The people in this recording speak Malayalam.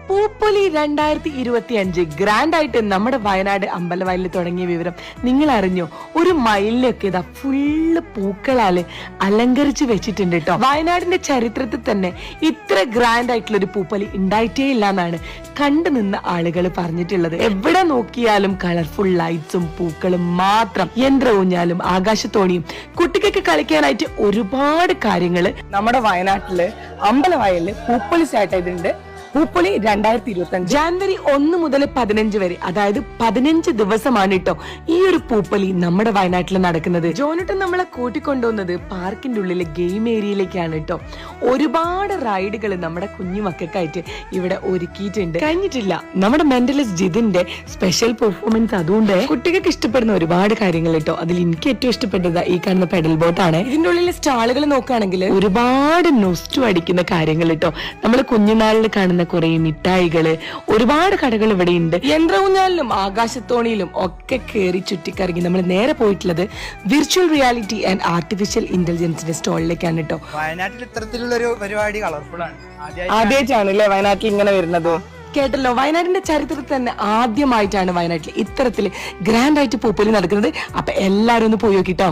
പൂപ്പൊലി 2025 ഗ്രാൻഡ് ആയിട്ട് നമ്മുടെ വയനാട് അമ്പലവയലിൽ തുടങ്ങിയ വിവരം നിങ്ങൾ അറിഞ്ഞോ? ഒരു മയിലിനൊക്കെ ഇതാ ഫുള്ള് പൂക്കളാല് അലങ്കരിച്ച് വെച്ചിട്ടുണ്ട് കേട്ടോ. വയനാടിന്റെ ചരിത്രത്തിൽ തന്നെ ഇത്ര ഗ്രാൻഡ് ആയിട്ടുള്ള ഒരു പൂപ്പൊലി ഉണ്ടായിട്ടേ ഇല്ല എന്നാണ് കണ്ടു നിന്ന ആളുകൾ പറഞ്ഞിട്ടുള്ളത്. എവിടെ നോക്കിയാലും കളർഫുൾ ലൈറ്റ്സും പൂക്കളും മാത്രം, യന്ത്ര ഊഞ്ഞാലും ആകാശത്തോണിയും കുട്ടികൾക്ക് കളിക്കാനായിട്ട് ഒരുപാട് കാര്യങ്ങള് നമ്മുടെ വയനാട്ടില് അമ്പലവയലില് പൂപ്പൊലി സ്റ്റാർട്ട് ചെയ്തിട്ടുണ്ട്. പൂപ്പൊലി 2025 ജാനുവരി 1 മുതൽ 15 വരെ, അതായത് 15 ദിവസമാണ് കേട്ടോ ഈ ഒരു പൂപ്പൊലി നമ്മുടെ വയനാട്ടിൽ നടക്കുന്നത്. ജോനുട്ടൻ നമ്മളെ കൂട്ടിക്കൊണ്ടുവന്നത് പാർക്കിന്റെ ഉള്ളിലെ ഗെയിം ഏരിയയിലേക്കാണ് കേട്ടോ. ഒരുപാട് റൈഡുകൾ നമ്മുടെ കുഞ്ഞു മക്കൾക്കായിട്ട് ഇവിടെ ഒരുക്കിയിട്ടുണ്ട്. കഴിഞ്ഞിട്ടില്ല, നമ്മുടെ മെന്റലിസ്റ്റ് ജിതിന്റെ സ്പെഷ്യൽ പെർഫോമൻസ്. അതുകൊണ്ട് കുട്ടികൾക്ക് ഇഷ്ടപ്പെടുന്ന ഒരുപാട് കാര്യങ്ങൾ കേട്ടോ. അതിൽ എനിക്ക് ഏറ്റവും ഇഷ്ടപ്പെട്ടത് ഈ കാണുന്ന പെഡൽ ബോട്ടാണ്. ഇതിന്റെ ഉള്ളിലെ സ്റ്റാളുകൾ നോക്കുകയാണെങ്കിൽ ഒരുപാട് നൊസ്റ്റു അടിക്കുന്ന കാര്യങ്ങൾ കേട്ടോ. നമ്മൾ കുഞ്ഞുനാളിൽ കാണുന്ന കുറെ മിഠായികള്, ഒരുപാട് കടകൾ ഇവിടെ ഉണ്ട്. യന്ത്രഊഞ്ഞാലിലും ആകാശത്തോണിയിലും ഒക്കെ കയറി ചുറ്റിക്കറങ്ങി നമ്മൾ നേരെ പോയിട്ടുള്ളത് വിർച്വൽ റിയാലിറ്റി ആൻഡ് ആർട്ടിഫിഷ്യൽ ഇന്റലിജൻസിന്റെ സ്റ്റോളിലേക്കാണ് കേട്ടോ. വയനാട്ടിൽ ഇത്തരത്തിലുള്ള ഒരു പരിപാടി കളർഫുൾ ആണ്. ആദ്യമായിട്ടാണ് അല്ലേ വയനാട്ടിൽ ഇങ്ങനെ വരുന്നത്? കേട്ടല്ലോ, വയനാടിന്റെ ചരിത്രത്തിൽ തന്നെ ആദ്യമായിട്ടാണ് വയനാട്ടിൽ ഇത്തരത്തില് ഗ്രാൻഡ് ആയിട്ട് പൂപ്പൊലി നടക്കുന്നത്. അപ്പൊ എല്ലാരും ഒന്ന് പോയി നോക്കിട്ടോ.